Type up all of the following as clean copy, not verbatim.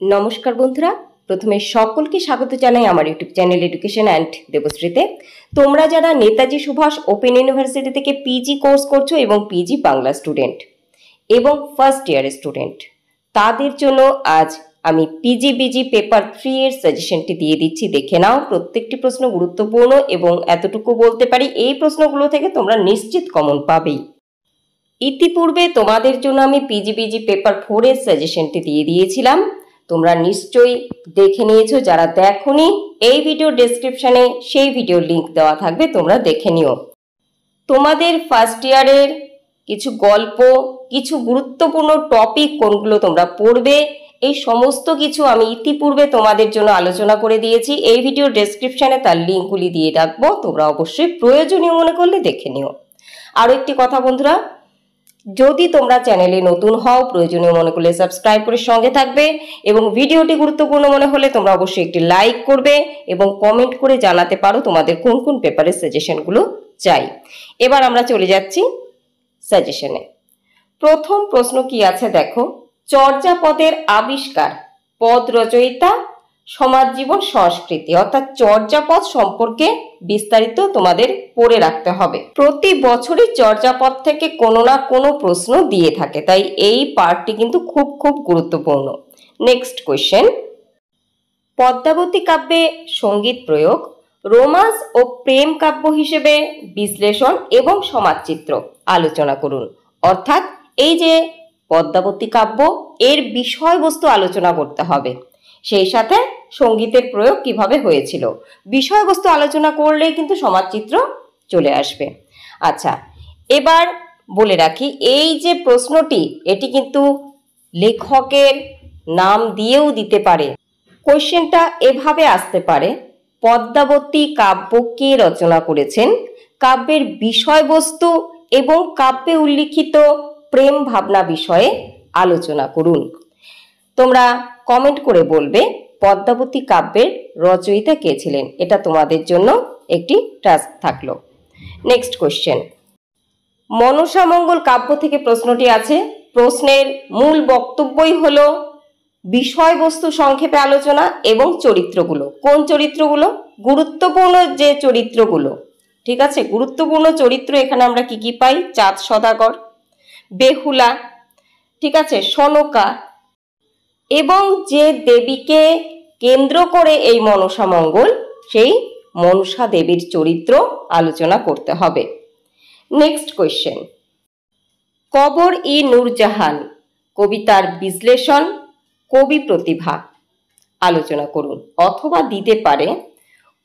নমস্কার বন্ধুরা, প্রথমে সকলকে স্বাগত জানাই আমার ইউটিউব চ্যানেল এডুকেশন অ্যান্ড দেবশ্রীতে। তোমরা যারা নেতাজি সুভাষ ওপেন ইউনিভার্সিটি থেকে পিজি কোর্স করছো এবং পিজি বাংলা স্টুডেন্ট এবং ফার্স্ট ইয়ারের স্টুডেন্ট, তাদের জন্য আজ আমি পিজিবিজি পেপার 3 এর সাজেশনটি দিয়ে দিচ্ছি। দেখে নাও, প্রত্যেকটি প্রশ্ন গুরুত্বপূর্ণ এবং এতটুকু বলতে পারি এই প্রশ্নগুলো থেকে তোমরা নিশ্চিত কমন পাবেই। ইতিপূর্বে তোমাদের জন্য আমি পিজিবিজি পেপার 4 এর সাজেশনটি দিয়ে দিয়েছিলাম, তোমরা নিশ্চয়ই দেখে নিয়েছো। যারা দেখোনি, এই ভিডিও ডেসক্রিপশনে সেই ভিডিওর লিংক দেওয়া থাকবে, তোমরা দেখে নিও। তোমাদের ফার্স্ট ইয়ারের কিছু গল্প, কিছু গুরুত্বপূর্ণ টপিক কোনগুলো তোমরা পড়বে, এই সমস্ত কিছু আমি ইতিপূর্বে তোমাদের জন্য আলোচনা করে দিয়েছি। এই ভিডিও ডেসক্রিপশনে তার লিঙ্কগুলি দিয়ে রাখবো, তোমরা অবশ্যই প্রয়োজনীয় মনে করলে দেখে নিও। আরও একটি কথা বন্ধুরা, যদি তোমরা চ্যানেলে নতুন হও, প্রয়োজনীয় মনে করলে সাবস্ক্রাইব করে সঙ্গে থাকবে এবং ভিডিওটি গুরুত্বপূর্ণ মনে হলে তোমরা অবশ্যই একটি লাইক করবে এবং কমেন্ট করে জানাতে পারো তোমাদের কোন কোন পেপারের সাজেশনগুলো চাই। এবার আমরা চলে যাচ্ছি সাজেশনে। প্রথম প্রশ্ন কি আছে দেখো, চর্যাপদের আবিষ্কার, পদ রচয়িতা, সমাজ জীবন, সংস্কৃতি। অর্থাৎ চর্যাপদ সম্পর্কে বিস্তারিত তোমাদের পড়ে রাখতে হবে। প্রতি বছরই চর্যাপদ থেকে কোনো না কোনো প্রশ্ন দিয়ে থাকে, তাই এই পার্টটি কিন্তু খুব খুব গুরুত্বপূর্ণ। নেক্সট কোয়েশ্চেন, পদ্মাবতী কাব্যে সঙ্গীত প্রয়োগ, রোমান্স ও প্রেম কাব্য হিসেবে বিশ্লেষণ এবং সমাজচিত্র আলোচনা করুন। অর্থাৎ এই যে পদ্মাবতী কাব্য, এর বিষয়বস্তু আলোচনা করতে হবে, সেই সাথে সঙ্গীতের প্রয়োগ কিভাবে হয়েছিল। বিষয়বস্তু আলোচনা করলেই কিন্তু সমাজচিত্র চলে আসবে। আচ্ছা, এবার বলে রাখি, এই যে প্রশ্নটি, এটি কিন্তু লেখকের নাম দিয়েও দিতে পারে। কোশ্চেনটা এভাবে আসতে পারে, পদ্মাবতী কাব্য কে রচনা করেছেন, কাব্যের বিষয়বস্তু এবং কাব্যে উল্লিখিত প্রেম ভাবনা বিষয়ে আলোচনা করুন। তোমরা কমেন্ট করে বলবে পদ্মাবতী কাব্যের রচয়িতা কে ছিলেন। এটা তোমাদের জন্য একটি টাস্ক থাকলো। নেক্সট কোশ্চেন, মনসামঙ্গল কাব্য থেকে প্রশ্নটি আছে। প্রশ্নের মূল বক্তব্যই হলো বিষয়বস্তু সংক্ষেপে আলোচনা এবং চরিত্রগুলো। কোন চরিত্রগুলো? গুরুত্বপূর্ণ যে চরিত্রগুলো, ঠিক আছে, গুরুত্বপূর্ণ চরিত্র এখানে আমরা কি কি পাই? চাঁদ সদাগর, বেহুলা, ঠিক আছে, সনকা, এবং যে দেবীকে কেন্দ্র করে এই মনসামঙ্গল, সেই মনসা দেবীর চরিত্র আলোচনা করতে হবে। নেক্সট কোয়েশ্চেন, কবর ই নূরজাহান কবিতার বিশ্লেষণ, কবি প্রতিভা আলোচনা করুন। অথবা দিতে পারে,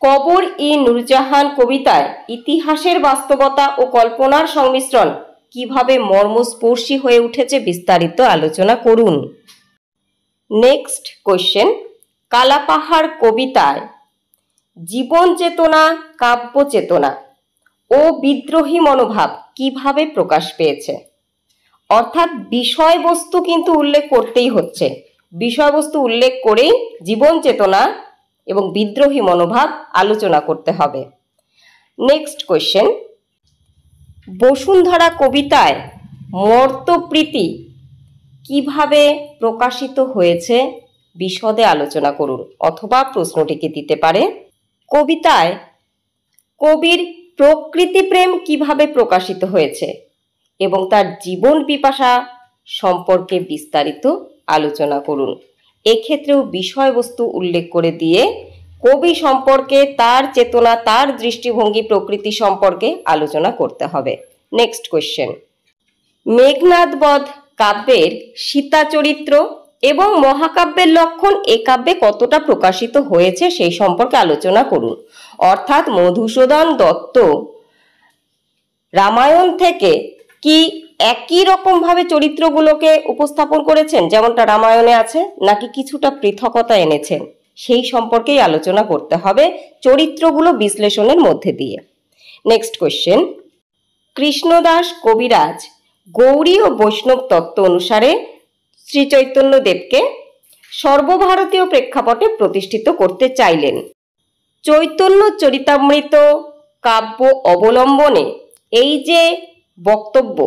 কবর ই নূরজাহান কবিতায় ইতিহাসের বাস্তবতা ও কল্পনার সংমিশ্রণ কিভাবে মর্মস্পর্শী হয়ে উঠেছে বিস্তারিত আলোচনা করুন। নেক্সট কোয়েশ্চেন, কালাপাহাড় কবিতায় জীবন চেতনা, কাব্য চেতনা ও বিদ্রোহী মনোভাব কিভাবে প্রকাশ পেয়েছে। অর্থাৎ বিষয়বস্তু কিন্তু উল্লেখ করতেই হচ্ছে, বিষয়বস্তু উল্লেখ করেই জীবন চেতনা এবং বিদ্রোহী মনোভাব আলোচনা করতে হবে। নেক্সট কোয়েশ্চেন, বসুন্ধরা কবিতায় মর্ত্যপ্রীতি কিভাবে প্রকাশিত হয়েছে বিশদে আলোচনা করুন। অথবা প্রশ্নটিকে দিতে পারে, কবিতায় কবির প্রকৃতি প্রেম কিভাবে প্রকাশিত হয়েছে এবং তার জীবন পিপাসা সম্পর্কে বিস্তারিত আলোচনা করুন। এক্ষেত্রেও বিষয়বস্তু উল্লেখ করে দিয়ে কবি সম্পর্কে, তার চেতনা, তার দৃষ্টিভঙ্গি, প্রকৃতি সম্পর্কে আলোচনা করতে হবে। নেক্সট কোয়েশ্চেন, মেঘনাদ বধ কাব্যের সীতা চরিত্র এবং মহাকাব্যের লক্ষণ এ কাব্যে কতটা প্রকাশিত হয়েছে সেই সম্পর্কে আলোচনা করুন। অর্থাৎ মধুসূদন দত্ত রামায়ণ থেকে কি একই রকম ভাবে চরিত্রগুলোকে উপস্থাপন করেছেন যেমনটা রামায়ণে আছে, নাকি কিছুটা পৃথকতা এনেছেন, সেই সম্পর্কেই আলোচনা করতে হবে চরিত্রগুলো বিশ্লেষণের মধ্যে দিয়ে। নেক্সট কোয়েশ্চেন, কৃষ্ণদাস কবিরাজ গৌরী ও বৈষ্ণব তত্ত্ব অনুসারে শ্রী চৈতন্য দেবকে সর্বভারতীয় প্রেক্ষাপটে প্রতিষ্ঠিত করতে চাইলেন। চৈতন্য চরিতামৃত কাব্য অবলম্বনে এই যে বক্তব্য,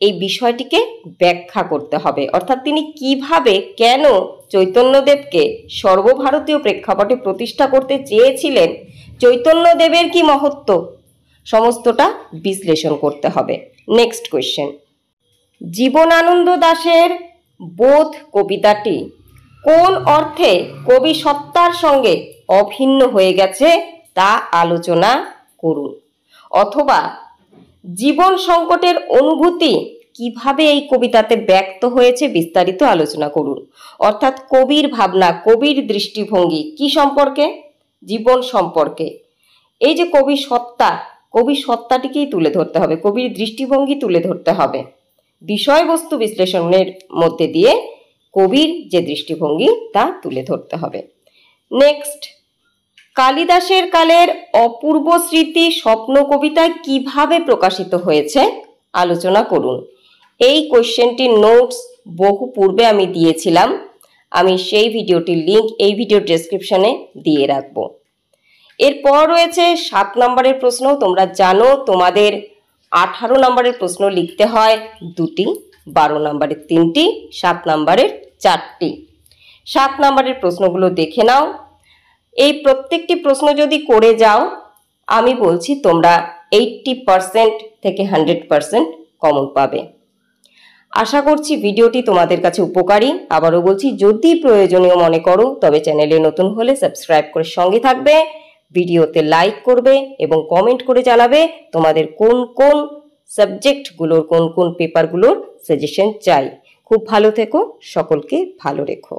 এই বিষয়টিকে ব্যাখ্যা করতে হবে। অর্থাৎ তিনি কিভাবে কেন চৈতন্যদেবকে সর্বভারতীয় প্রেক্ষাপটে প্রতিষ্ঠা করতে চেয়েছিলেন, চৈতন্যদেবের কি মহত্ব, সমস্তটা বিশ্লেষণ করতে হবে। নেক্সট কোয়েশ্চেন, জীবনানন্দ দাশের বোধ কবিতাটি কোন অর্থে কবি সত্তার সঙ্গে অভিন্ন হয়ে গেছে তা আলোচনা করুন। অথবা জীবন সংকটের অনুভূতি কিভাবে এই কবিতাতে ব্যক্ত হয়েছে বিস্তারিত আলোচনা করুন। অর্থাৎ কবির ভাবনা, কবির দৃষ্টিভঙ্গি কি সম্পর্কে? জীবন সম্পর্কে। এই যে কবি সত্তা, কবি সত্তাটিকেই তুলে ধরতে হবে, কবির দৃষ্টিভঙ্গি তুলে ধরতে হবে। বিষয়বস্তু বিশ্লেষণের মধ্যে দিয়ে কবির যে দৃষ্টিভঙ্গি তা তুলে ধরতে হবে। নেক্সট, কালিদাসের কালের অপূর্ব স্মৃতি স্বপ্ন কবিতায় কিভাবে প্রকাশিত হয়েছে আলোচনা করুন। এই কোয়েশ্চেনটির নোটস বহু পূর্বে আমি দিয়েছিলাম, আমি সেই ভিডিওটির লিঙ্ক এই ভিডিও ডেসক্রিপশনে দিয়ে রাখব। এরপর রয়েছে 7 নম্বরের প্রশ্ন। তোমরা জানো তোমাদের 18 নম্বরের প্রশ্ন লিখতে হয় 2টি, 12 নম্বরের 3টি, 7 নম্বরের 4টি। 7 নম্বরের প্রশ্নগুলো দেখে নাও। এই প্রত্যেকটি প্রশ্ন যদি করে যাও, আমি বলছি তোমরা 80% থেকে 100% কমন পাবে। আশা করছি ভিডিওটি তোমাদের কাছে উপকারী। আবারও বলছি, যদি প্রয়োজনীয় মনে করো তবে চ্যানেলে নতুন হলে সাবস্ক্রাইব করে সঙ্গে থাকবে, ভিডিওতে লাইক করবে এবং কমেন্ট করে জানাবে তোমাদের কোন কোন সাবজেক্টগুলোর, কোন কোন পেপারগুলোর সাজেশন চাই। খুব ভালো থেকো, সকলকে ভালো রেখো।